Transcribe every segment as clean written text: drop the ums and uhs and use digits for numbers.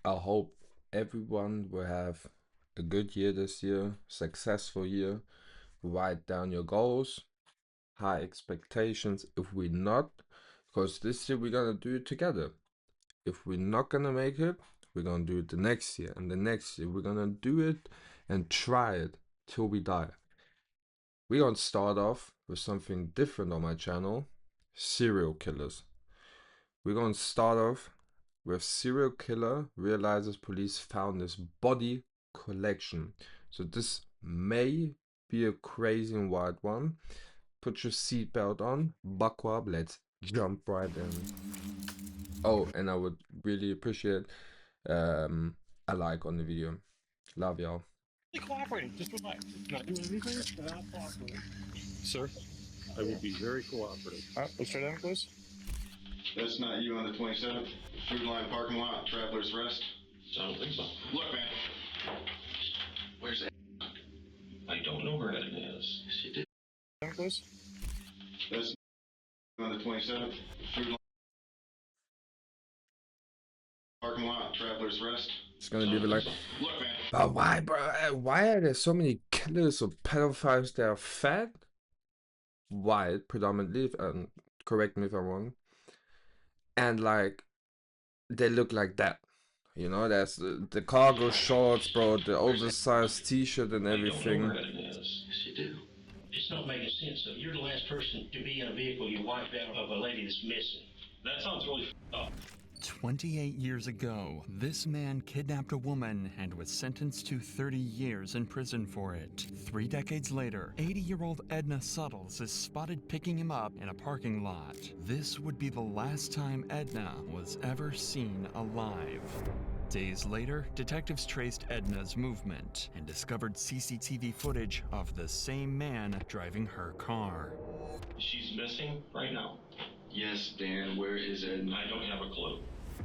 I hope everyone will have a good year this year, successful year. Write down your goals, high expectations. If we're not, because this year we're gonna do it together. If we're not gonna make it, we're gonna do it the next year and the next year. We're gonna do it and try it till we die. We're gonna start off with something different on my channel, serial killers. We're gonna start off with serial killer realizes police found this body collection. So this may be a crazy and wild one. Put your seatbelt on, buckle up, let's jump right in. Oh, and I would really appreciate a like on the video. Love y'all. Cooperating, just relax. Not doing anything without cooperating. Sir, I will be very cooperative. All right, let's try down, please. That's not you on the 27th. Food Line parking lot, Traveler's Rest. I don't think so. Look, man. Where's that? I don't know where Edna is. She did. Down, please. That's on the 27th. Food Line parking lot, Traveler's Rest. It's gonna be like, Look, man. but why, bro? Why are there so many killers or pedophiles that are fat, white, predominantly? Correct me if I'm wrong. And like, they look like that. You know, that's the cargo shorts, bro, the oversized t-shirt and everything. I don't know where Edna is. Yes, you do. It's not making sense. So you're the last person to be in a vehicle you wiped out of a lady that's missing. That sounds really up. 28 years ago, this man kidnapped a woman and was sentenced to 30 years in prison for it. 3 decades later, 80-year-old Edna Suttles is spotted picking him up in a parking lot. This would be the last time Edna was ever seen alive. Days later, detectives traced Edna's movement and discovered CCTV footage of the same man driving her car. She's missing right now. Yes, Dan, where is Edna? I don't have a clue.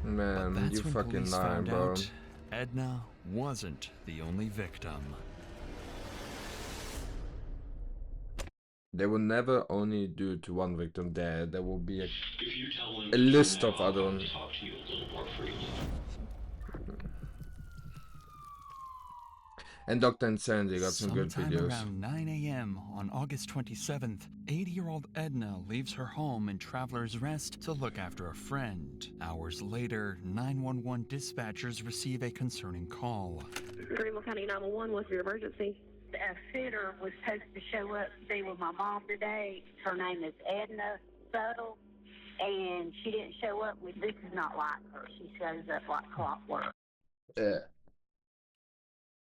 Man, That's you when fucking police lying, found bro. out Edna wasn't the only victim. They will never only do it to one victim. There will be If you tell him a list now, of other I'll ones. talk to you a little more freely. And Dr. Insanity got some good Sometime videos. around 9 a.m. on August 27th, 80-year-old Edna leaves her home in Traveler's Rest to look after a friend. Hours later, 911 dispatchers receive a concerning call. Greenville County 911, what's your emergency? A sitter was supposed to show up to be with my mom today. Her name is Edna Suttle, and she didn't show up. This is not like her. She shows up like clockwork. Yeah.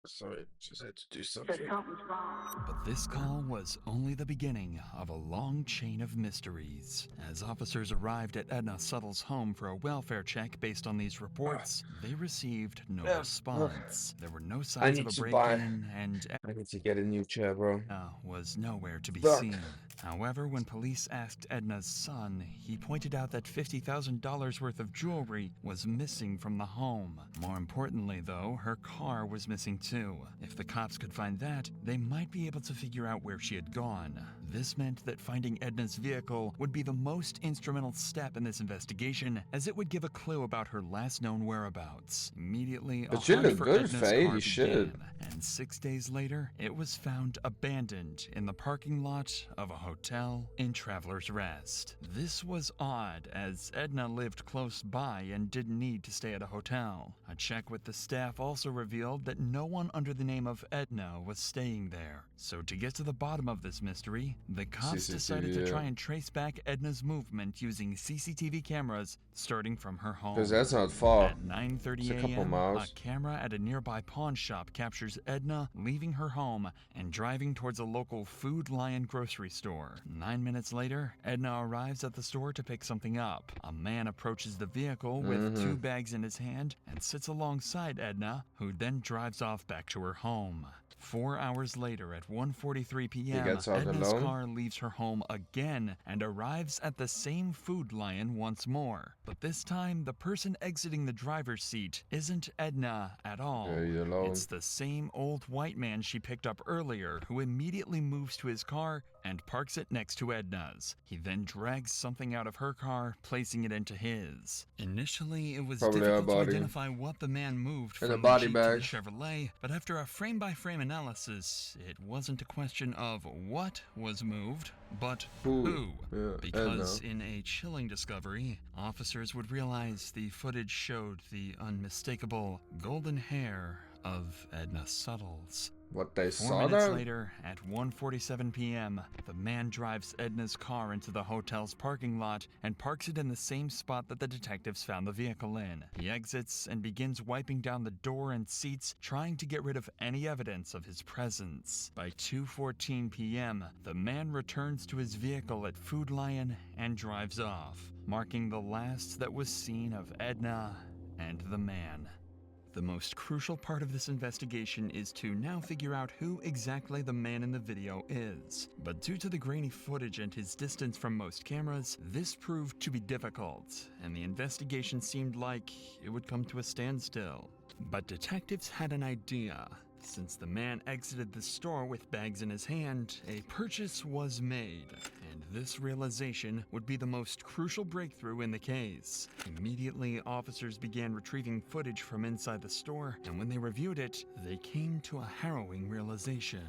Sorry, just had to do So something. something's wrong. But this call was only the beginning of a long chain of mysteries. As officers arrived at Edna Suttle's home for a welfare check based on these reports, they received no response. There were no signs of need a to buy- break-in, and I need to get a new chair, bro. Edna was nowhere to be Fuck. seen. However, when police asked Edna's son, he pointed out that $50,000 worth of jewelry was missing from the home. More importantly, though, her car was missing too. If the cops could find that, they might be able to figure out where she had gone. This meant that finding Edna's vehicle would be the most instrumental step in this investigation, as it would give a clue about her last known whereabouts. Immediately, But a she hunt looked for good, Edna's Faye, car you should. began, and 6 days later, it was found abandoned in the parking lot of a hotel in Traveler's Rest. This was odd, as Edna lived close by and didn't need to stay at a hotel. A check with the staff also revealed that no one under the name of Edna was staying there. So to get to the bottom of this mystery, the cops CCTV, decided to try yeah. and trace back Edna's movement using CCTV cameras starting from her home. Because that's not far. At 9:30 It's a couple a.m., miles. a camera at a nearby pawn shop captures Edna leaving her home and driving towards a local Food Lion grocery store. 9 minutes later, Edna arrives at the store to pick something up. A man approaches the vehicle with 2 bags in his hand and sits alongside Edna, who then drives off back to her home. 4 hours later at 1:43 He p.m., gets out Edna's alone. car leaves her home again and arrives at the same Food Lion once more. But this time, the person exiting the driver's seat isn't Edna at all. Yeah, he's alone. It's the same old white man she picked up earlier, who immediately moves to his car and parks it next to Edna's. He then drags something out of her car, placing it into his. Initially, it was Probably her difficult to body. identify what the man moved In a from body the Jeep bag. to the Chevrolet, but after a frame-by-frame analysis, it wasn't a question of what was moved, but who. Yeah, Because Edna. in a chilling discovery, officers would realize the footage showed the unmistakable golden hair of Edna Suttles. What they 4 saw minutes there? later, at 1:47 p.m., the man drives Edna's car into the hotel's parking lot and parks it in the same spot that the detectives found the vehicle in. He exits and begins wiping down the door and seats, trying to get rid of any evidence of his presence. By 2:14 p.m., the man returns to his vehicle at Food Lion and drives off, marking the last that was seen of Edna and the man. The most crucial part of this investigation is to now figure out who exactly the man in the video is. But due to the grainy footage and his distance from most cameras, this proved to be difficult, and the investigation seemed like it would come to a standstill. But detectives had an idea. Since the man exited the store with bags in his hand, a purchase was made, and this realization would be the most crucial breakthrough in the case. Immediately, officers began retrieving footage from inside the store, and when they reviewed it, they came to a harrowing realization.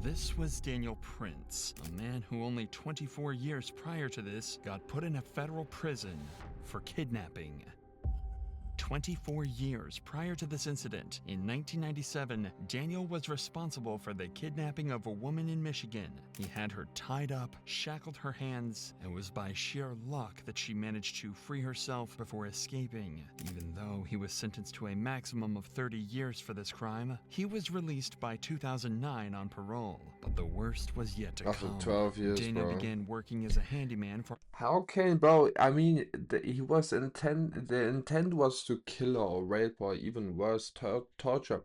This was Daniel Prince, a man who only 24 years prior to this got put in a federal prison for kidnapping. 24 years prior to this incident, in 1997, Daniel was responsible for the kidnapping of a woman in Michigan. He had her tied up, shackled her hands, and it was by sheer luck that she managed to free herself before escaping. Even though he was sentenced to a maximum of 30 years for this crime, he was released by 2009 on parole. But the worst was yet to After come. 12 years, Daniel bro. began working as a handyman for How can, bro? I mean, the intent was to kill her or rape her, or even worse, torture.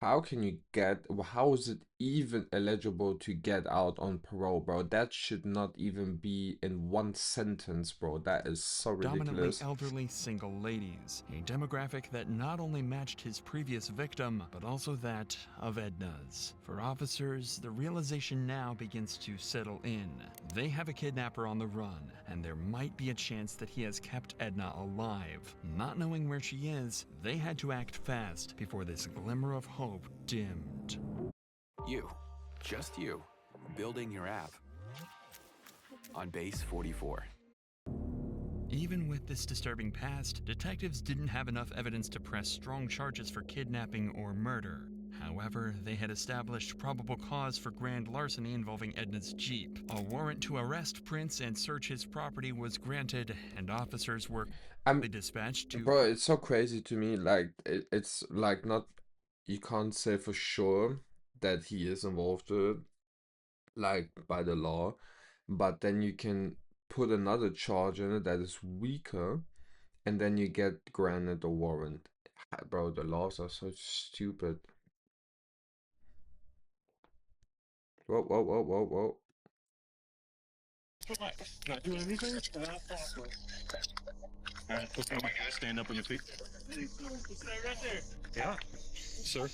How can you get, how is it even eligible to get out on parole, bro? That should not even be in one sentence, bro. That is so predominantly ridiculous. elderly single ladies, a demographic that not only matched his previous victim, but also that of Edna's. For officers, the realization now begins to settle in. They have a kidnapper on the run, and there might be a chance that he has kept Edna alive. Not knowing where she is, they had to act fast before this glimmer of hope dimmed. You, just you, building your app on base 44. Even with this disturbing past, detectives didn't have enough evidence to press strong charges for kidnapping or murder. However, they had established probable cause for grand larceny involving Edna's Jeep. A warrant to arrest Prince and search his property was granted, and officers were dispatched to... Bro, it's so crazy to me, like, it's like not, you can't say for sure that he is involved with it, like, by the law, but then you can put another charge in it that is weaker, and then you get granted a warrant. Bro, the laws are so stupid. Whoa, whoa, whoa, whoa, whoa. Not doing anything? Not talking. Stand up on your feet. Right there. Yeah. Sir,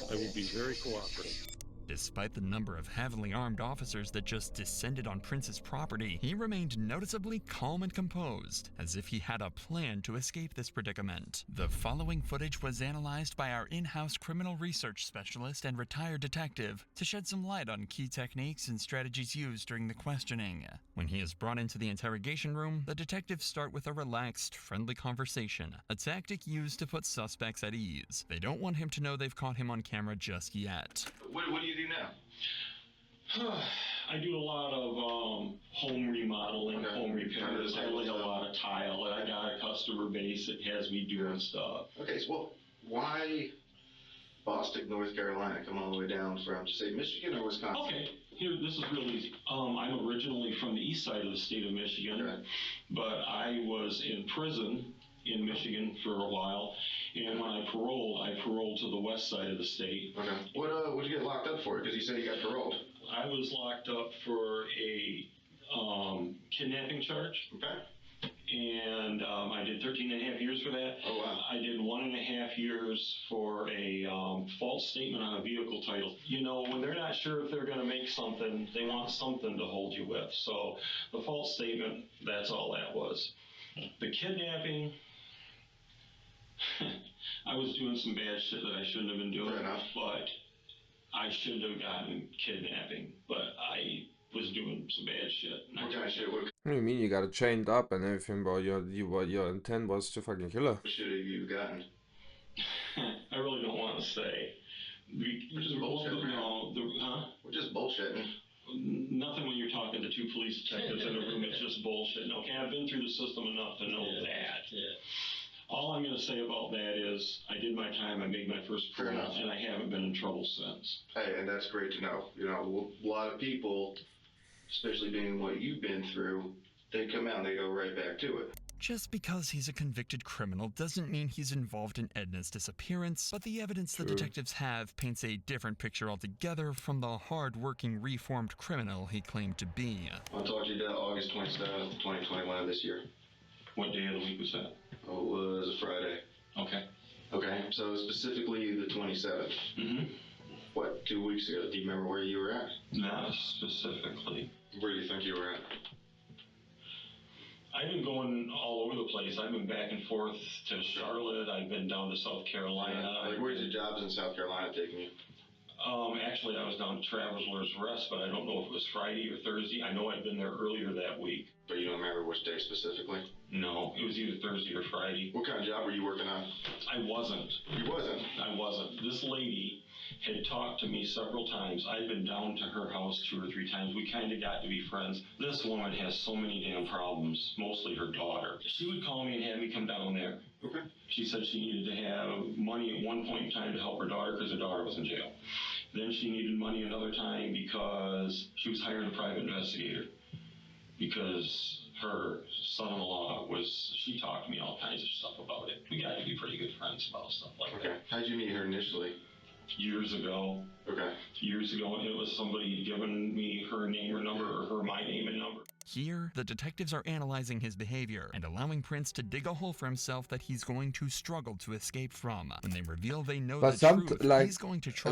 I will be very cooperative. Despite the number of heavily armed officers that just descended on Prince's property, he remained noticeably calm and composed, as if he had a plan to escape this predicament. The following footage was analyzed by our in-house criminal research specialist and retired detective to shed some light on key techniques and strategies used during the questioning. When he is brought into the interrogation room, the detectives start with a relaxed, friendly conversation, a tactic used to put suspects at ease. They don't want him to know they've caught him on camera just yet. What do you do now? I do a lot of home remodeling, Okay. home repairs. I lay a lot of tile. I got a customer base that has me doing stuff. Okay, so why Boston, North Carolina, come all the way down from, say, Michigan or Wisconsin? Okay, here, this is really easy. I'm originally from the east side of the state of Michigan, but I was in prison in Michigan for a while, and when I paroled, I paroled to the west side of the state. Okay. What'd you get locked up for? Because you said you got paroled. I was locked up for a kidnapping charge. Okay. And I did 13 and a half years for that. Oh, wow. I did 1.5 years for a false statement on a vehicle title. You know, when they're not sure if they're going to make something, they want something to hold you with. So the false statement, that's all that was. The kidnapping, I was doing some bad shit that I shouldn't have been doing. Fair enough. But I shouldn't have gotten kidnapping. But I was doing some bad shit. What kind of shit? What What do you mean you got it chained up and everything, bro? What your intent was to fucking kill her? shit have you gotten? I really don't want to say. We're just bullshitting. No, huh? We're just bullshitting. Nothing when you're talking to two police detectives in a room. It's just bullshit. Okay, I've been through the system enough to know that. Yeah. All I'm going to say about that is I did my time. I made my first Fair parole, enough. and I haven't been in trouble since. Hey, and that's great to know. You know, a lot of people, especially being what you've been through, they come out and they go right back to it. Just because he's a convicted criminal doesn't mean he's involved in Edna's disappearance, but the evidence the detectives have paints a different picture altogether from the hard-working, reformed criminal he claimed to be. I'll talk to you about August 27th, 2021 of this year. What day of the week was that? Oh, it was a Friday. Okay. Okay, so specifically the 27th. Mm-hmm. What, 2 weeks ago? Do you remember where you were at? Not specifically. Where do you think you were at? I've been going all over the place. I've been back and forth to Charlotte. I've been down to South Carolina. Like, where's your jobs in South Carolina taking you? Actually, I was down to Traveler's Rest, but I don't know if it was Friday or Thursday. I know I'd been there earlier that week. But you don't remember which day specifically? No, it was either Thursday or Friday. What kind of job were you working on? I wasn't. You wasn't? I wasn't. This lady had talked to me several times. I'd been down to her house 2 or 3 times. We kind of got to be friends. This woman has so many damn problems, mostly her daughter. She would call me and have me come down there. Okay. She said she needed to have money at one point in time to help her daughter because her daughter was in jail. Then she needed money another time because she was hiring a private investigator. Because her son-in-law she talked to me all kinds of stuff about it. We got to be pretty good friends about stuff like that. Okay. How'd you meet her initially? Years ago. Okay. Years ago, it was somebody giving me her name or number, or her my name and number. Here, the detectives are analyzing his behavior and allowing Prince to dig a hole for himself that he's going to struggle to escape from. When they reveal they know the truth, he's going to try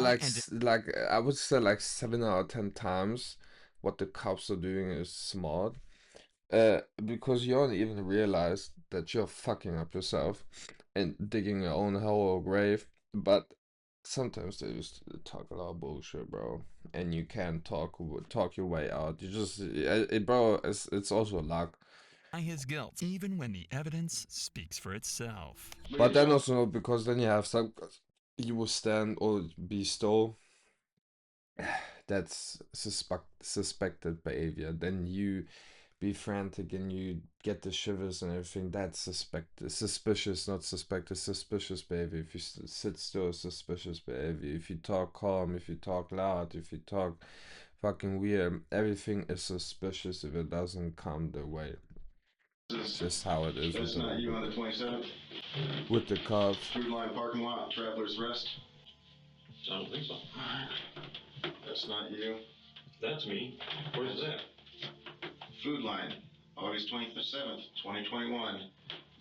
like I would say like 7 out of 10 times what the cops are doing is smart. Because you don't even realize that you're fucking up yourself and digging your own hole or grave. But sometimes they just talk a lot of bullshit, bro, and you can't talk your way out. You just, bro, it's also luck. His guilt, even when the evidence speaks for itself. But then also because then you have some, you will stand or be still. That's suspected behavior. Then you be frantic and you get the shivers and everything. That's suspicious, not suspected, suspicious behavior. If you sit still, suspicious behavior. If you talk calm, if you talk loud, if you talk fucking weird, everything is suspicious if it doesn't come their way. It's just how it is. That's not you on the 27th? With the cops. Food Line parking lot, Traveler's Rest? I don't think so. That's not you? That's me. Where's that? Food Line, August 27th, 2021,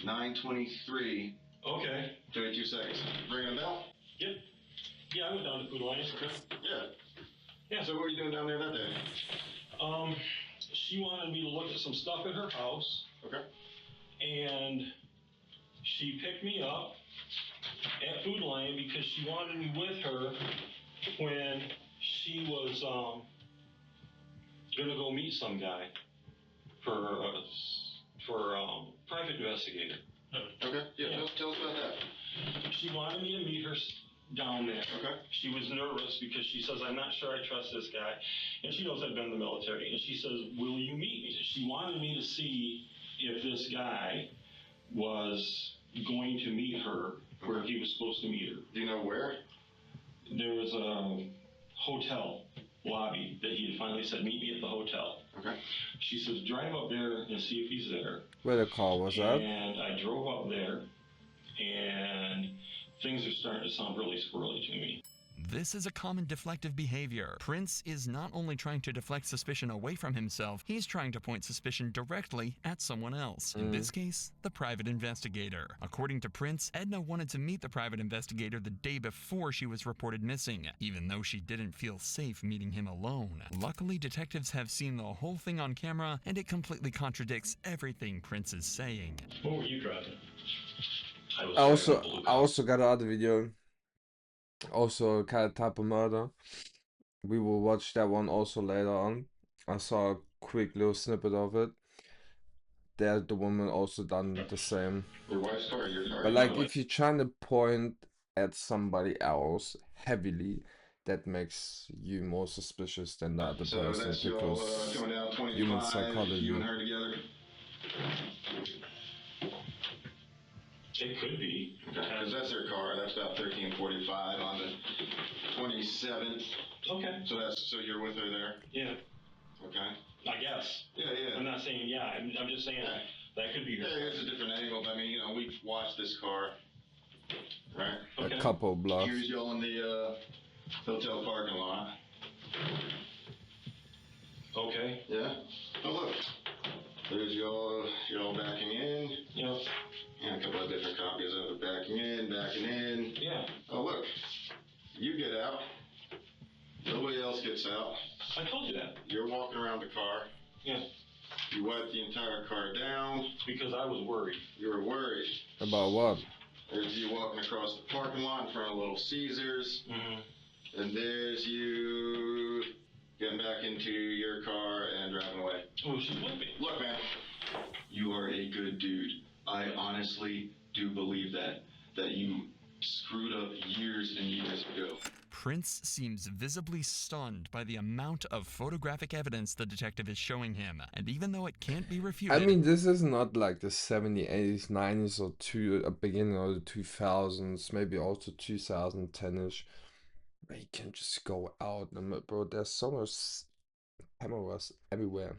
9:23. Okay. 32 seconds. Ringing a bell? Yep. Yeah, I went down to Food Line. Yeah. Yeah. So what were you doing down there that day? She wanted me to look at some stuff at her house. Okay. And she picked me up at Food Line because she wanted me with her when she was gonna go meet some guy for private investigator. Okay. Yeah. Tell us about that. She wanted me to meet her down there. Okay. She was nervous because she says, I'm not sure I trust this guy. And she knows I've been in the military. And she says, will you meet me? She wanted me to see if this guy was going to meet her where he was supposed to meet her. Do you know where? There was a hotel lobby that he had finally said, meet me at the hotel. Okay. She says, drive up there and see if he's there. Where the car was at? And I drove up there, and things are starting to sound really squirrely to me. This is a common deflective behavior. Prince is not only trying to deflect suspicion away from himself, he's trying to point suspicion directly at someone else. In this case, the private investigator. According to Prince, Edna wanted to meet the private investigator the day before she was reported missing, even though she didn't feel safe meeting him alone. Luckily, detectives have seen the whole thing on camera, and it completely contradicts everything Prince is saying. What were you driving? I also got another video. Also, kind of type of murder. We will watch that one also later on. I saw a quick little snippet of it. There, the woman also done the same. Your wife's car or your car? But like, if you're trying to point at somebody else heavily, that makes you more suspicious than the other So person that's you all because coming down 25, human psychology. you and her together? It could be. Okay, because that's their car. That's about 1345 on the 27th. Okay. So you're with her there? Yeah. Okay. I guess. Yeah. I'm not saying yeah. I'm just saying that could be your. Yeah, it's a different angle. I mean, we've watched this car, right? Okay. A couple blocks. Here's y'all in the hotel parking lot. Okay. Yeah. Oh look, there's y'all backing in. Yeah. Yeah, a couple of different copies of it. Backing in. Yeah. Oh look, you get out. Nobody else gets out. I told you that. You're walking around the car. Yeah. You wipe the entire car down. Because I was worried. You were worried. About what? There's you walking across the parking lot in front of Little Caesars. Mm-hmm. And there's you getting back into your car and driving away. Oh, she's with me. Look, man, you are a good dude. I honestly do believe that you screwed up years and years ago. Prince seems visibly stunned by the amount of photographic evidence the detective is showing him, and even though it can't be refuted... I mean, this is not like the 70s, 80s, 90s, or beginning of the 2000s, maybe also 2010-ish, where you can just go out, and bro, there's so much cameras everywhere.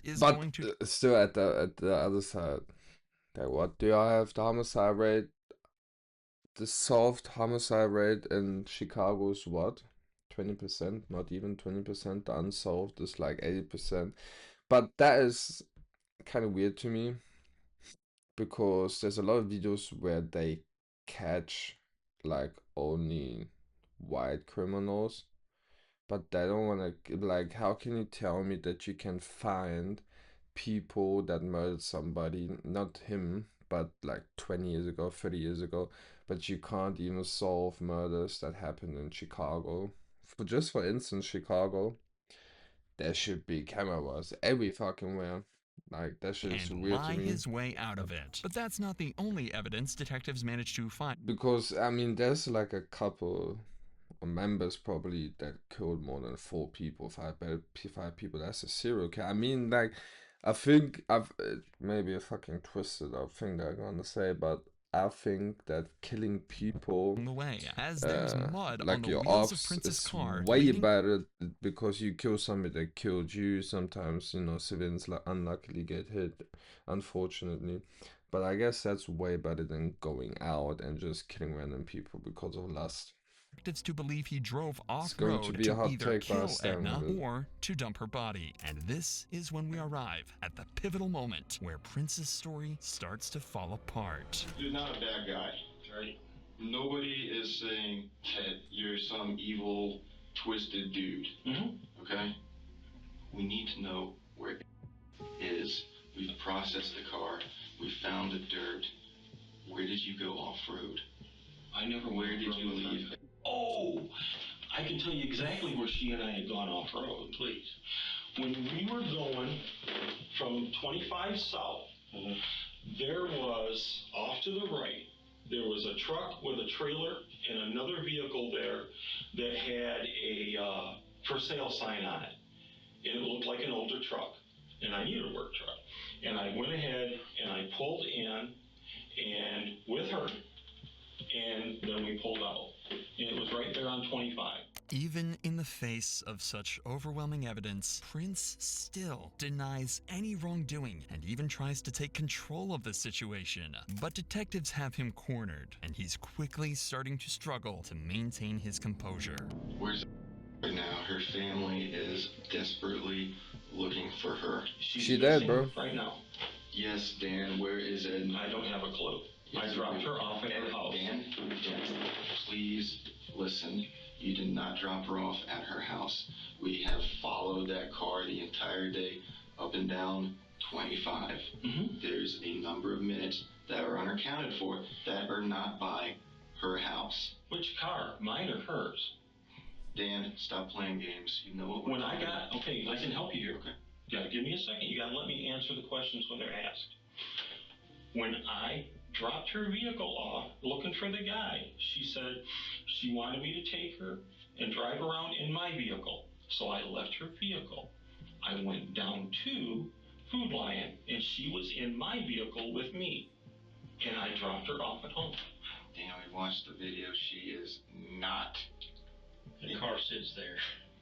Is but going to... still at the other side, like, what do I have? The homicide rate, the solved homicide rate in Chicago is what? 20%, not even 20%. The unsolved is like 80%. But that is kind of weird to me because there's a lot of videos where they catch like only white criminals, but they don't want to, like, how can you tell me that you can find people that murdered somebody, not him, but like 20 years ago, 30 years ago, but you can't even solve murders that happened in Chicago? For instance, Chicago, there should be cameras every fucking where. Like, that shit is weird to me. his way out of it. But that's not the only evidence detectives managed to find. Because, I mean, there's like a couple of members probably that killed more than 4 people, 5 people. That's a serial killer. I mean, like, I think maybe a fucking twisted up thing that I'm gonna say, but I think that killing people the way, as there's mud like on the your wheels ops of Prince's is car, way better because you kill somebody that killed you. Sometimes, you know, civilians unluckily get hit, unfortunately. But I guess that's way better than going out and just killing random people because of lust. Detectives to believe he drove off-road to either kill Edna or to dump her body. And this is when we arrive at the pivotal moment where Prince's story starts to fall apart. You're not a bad guy, right? Nobody is saying that you're some evil, twisted dude. Mm-hmm. Okay? We need to know where it is. We've processed the car. We found the dirt. Where did you go off-road? Where did you leave? Oh, I can tell you exactly where she and I had gone off-road. Please. When we were going from 25 south, there was, off to the right, there was a truck with a trailer and another vehicle there that had a for sale sign on it. And it looked like an older truck. And I needed a work truck. And I went ahead and I pulled in and with her, and then we pulled out. And it was right there on 25. Even in the face of such overwhelming evidence, Prince still denies any wrongdoing and even tries to take control of the situation. But detectives have him cornered, and he's quickly starting to struggle to maintain his composure. Where's right now? Her family is desperately looking for her. She dead, bro. Right now. Yes, Dan, where is Edna? I don't have a clue. I dropped her off at her house. Dan, please listen. You did not drop her off at her house. We have followed that car the entire day, up and down 25. There's a number of minutes that are unaccounted for that are not by her house. Which car? Mine or hers? Dan, stop playing games. You know what When I got, okay, I can help you here. Okay. You gotta give me a second. You gotta let me answer the questions when they're asked. When I dropped her vehicle off looking for the guy, she said she wanted me to take her and drive around in my vehicle. So I left her vehicle. I went down to Food Lion and she was in my vehicle with me. And I dropped her off at home. Dan, we watched the video. She is not. The car sits there.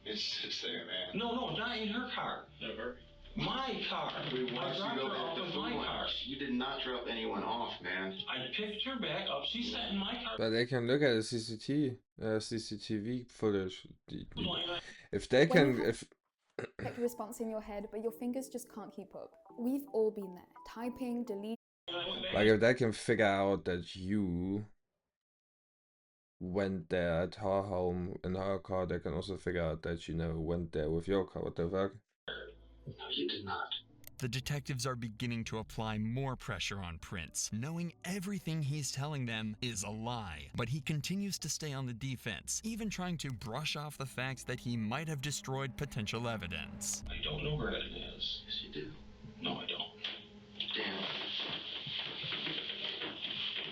It sits there, man. No, not in her car. No, her. My car. We watched I you dropped go her at off the in food my line. car. You did not drop anyone off, man. I picked her back up. She sat in my car. But they can look at the CCTV footage. Line. If they can, if Perfect response in your head, but your fingers just can't keep up. We've all been there, typing, deleting. like if they can figure out that you went there at her home in her car, they can also figure out that you never went there with your car. What the fuck? No, you did not. The detectives are beginning to apply more pressure on Prince, knowing everything he's telling them is a lie. But he continues to stay on the defense, even trying to brush off the fact that he might have destroyed potential evidence. I don't know where Edna is. Yes, you do. No, I don't. Dan.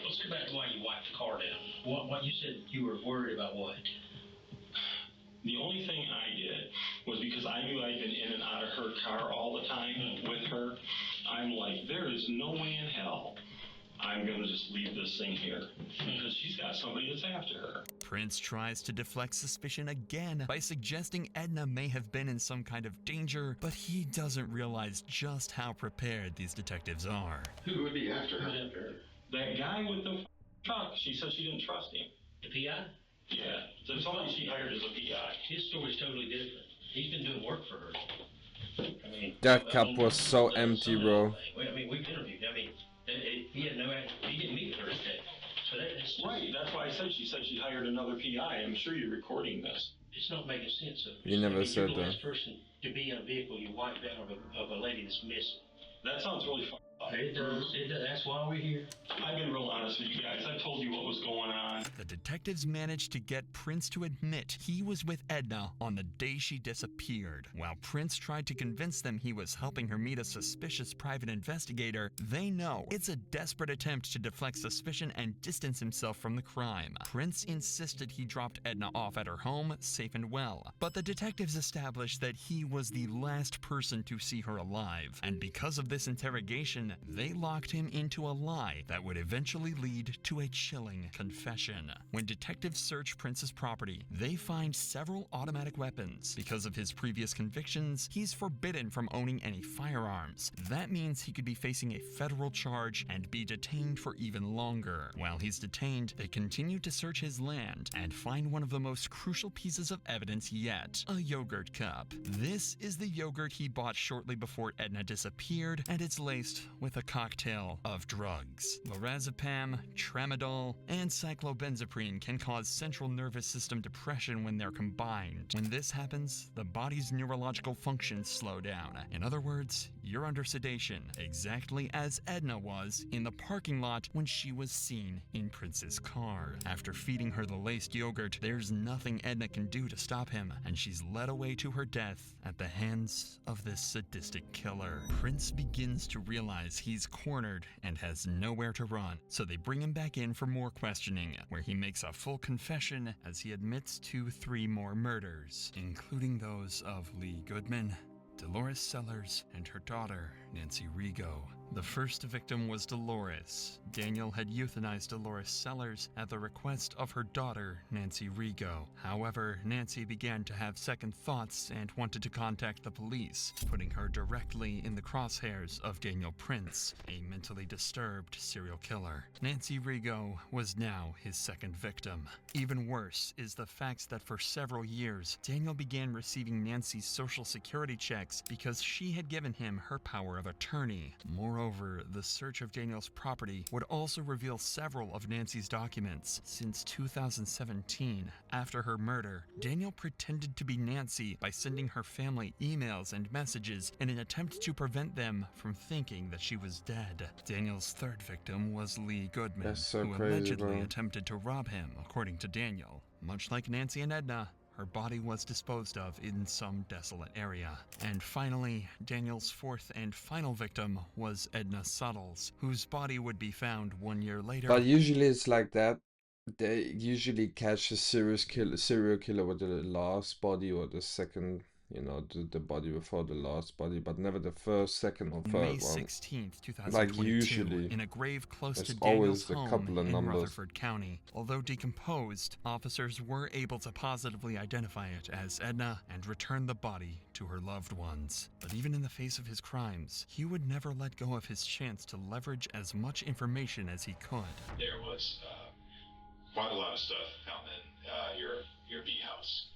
Let's go back to why you wiped the car down. What you said you were worried about what? The only thing I did was because I knew I'd been in and out of her car all the time with her. I'm like, there is no way in hell I'm going to just leave this thing here because she's got somebody that's after her. Prince tries to deflect suspicion again by suggesting Edna may have been in some kind of danger, but he doesn't realize just how prepared these detectives are. Who would be after her? Who's after her? That guy with the truck, she said she didn't trust him. The PI? Yeah, that's all she hired as a PI. His story's totally different. He's been doing work for her. I mean, That cup was so empty, bro. I mean, we've interviewed. I mean, he had no, he didn't meet her today. So that's Right, that's why I said she hired another PI. I'm sure you're recording this. It's not making sense. You never said you're the that. last person to be in a vehicle you wiped out of a lady that's missing. That sounds really fun. It does. That's why we're here. I've been real honest with you guys. I told you what was going on. The detectives managed to get Prince to admit he was with Edna on the day she disappeared. While Prince tried to convince them he was helping her meet a suspicious private investigator, they know it's a desperate attempt to deflect suspicion and distance himself from the crime. Prince insisted he dropped Edna off at her home, safe and well, but the detectives established that he was the last person to see her alive, and because of this interrogation, they locked him into a lie that would eventually lead to a chilling confession. When detectives search Prince's property, they find several automatic weapons. Because of his previous convictions, he's forbidden from owning any firearms. That means he could be facing a federal charge and be detained for even longer. While he's detained, they continue to search his land and find one of the most crucial pieces of evidence yet, a yogurt cup. This is the yogurt he bought shortly before Edna disappeared, and it's laced with a cocktail of drugs. Lorazepam, tramadol, and cyclobenzaprine can cause central nervous system depression when they're combined. When this happens, the body's neurological functions slow down. In other words, you're under sedation, exactly as Edna was in the parking lot when she was seen in Prince's car. After feeding her the laced yogurt, there's nothing Edna can do to stop him, and she's led away to her death at the hands of this sadistic killer. Prince begins to realize he's cornered and has nowhere to run, so they bring him back in for more questioning, where he makes a full confession as he admits to 3 more murders, including those of Lee Goodman, Dolores Sellers, and her daughter, Nancy Rigo. The first victim was Dolores. Daniel had euthanized Dolores Sellers at the request of her daughter, Nancy Rigo. However, Nancy began to have second thoughts and wanted to contact the police, putting her directly in the crosshairs of Daniel Prince, a mentally disturbed serial killer. Nancy Rigo was now his second victim. Even worse is the fact that for several years, Daniel began receiving Nancy's social security checks because she had given him her power of attorney. Moreover, the search of Daniel's property would also reveal several of Nancy's documents. Since 2017, after her murder, Daniel pretended to be Nancy by sending her family emails and messages in an attempt to prevent them from thinking that she was dead. Daniel's third victim was Lee Goodman, That's so who crazy, allegedly bro. attempted to rob him, according to Daniel. Much like Nancy and Edna, her body was disposed of in some desolate area. And finally, Daniel's fourth and final victim was Edna Suttles, whose body would be found 1 year later. But usually it's like that. They usually catch a serial killer with the last body or the second, you know, the body before the last body, but never the first, second, or May third one. 16th, 2022, Like usually, in a grave close there's to Daniel's always a home couple of in numbers. Rutherford County. Although decomposed, officers were able to positively identify it as Edna and return the body to her loved ones. But even in the face of his crimes, he would never let go of his chance to leverage as much information as he could. There was quite a lot of stuff found in your bee house.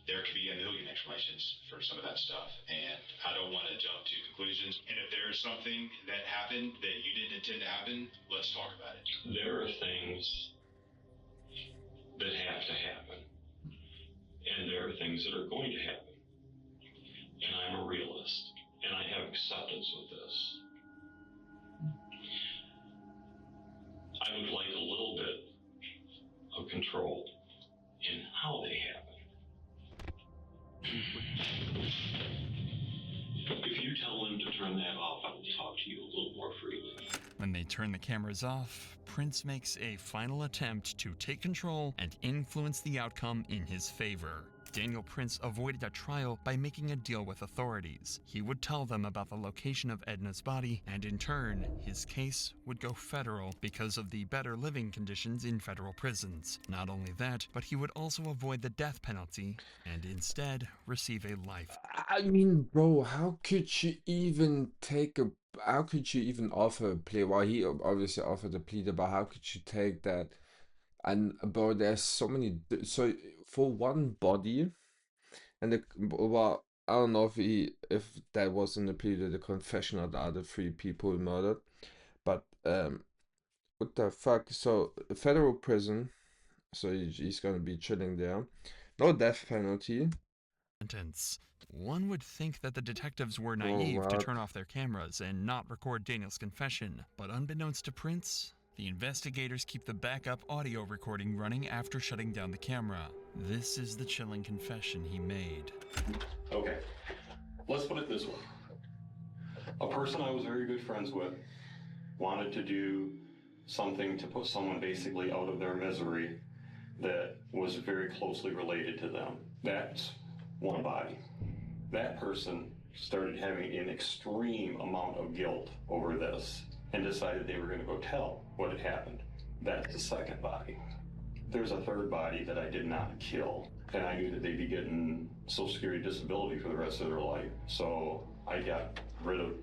There could be a million explanations for some of that stuff, and I don't want to jump to conclusions. And if there's something that happened that you didn't intend to happen, let's talk about it. There are things that have to happen, and there are things that are going to happen. And I'm a realist, and I have acceptance with this. I would like a little bit of control in how they happen. If you tell them to turn that off, I will talk to you a little more freely. When they turn the cameras off, Prince makes a final attempt to take control and influence the outcome in his favor. Daniel Prince avoided a trial by making a deal with authorities. He would tell them about the location of Edna's body, and in turn, his case would go federal because of the better living conditions in federal prisons. Not only that, but he would also avoid the death penalty and instead receive a life. I mean, bro, how could you even how could you even offer a plea? Well, he obviously offered a plea, but how could you take that? And bro, there's so many, so for one body, and well, I don't know if that was in the plea to the confession of the other three people he murdered, but what the fuck? So federal prison, so he's gonna be chilling there, no death penalty. Sentence. One would think that the detectives were naive to what? turn off their cameras and not record Daniel's confession, but unbeknownst to Prince, the investigators keep the backup audio recording running after shutting down the camera. This is the chilling confession he made. Okay, let's put it this way. A person I was very good friends with wanted to do something to put someone basically out of their misery that was very closely related to them. That's one body. That person started having an extreme amount of guilt over this and decided they were going to go tell what had happened. That's the second body. There's a third body that I did not kill, and I knew that they'd be getting Social Security disability for the rest of their life. So I got rid of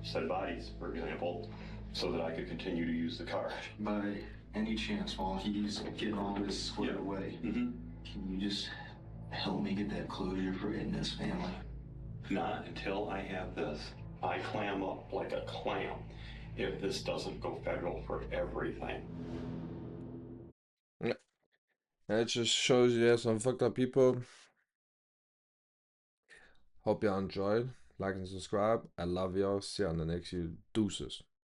said bodies, for example, so that I could continue to use the card. By any chance, while he's getting all this squared away, can you just help me get that closure for Edna's family? Not until I have this. I clam up like a clam if this doesn't go federal for everything. Yeah. And it just shows you there's some fucked up people. Hope y'all enjoyed. Like and subscribe. I love y'all. See you on the next deuces.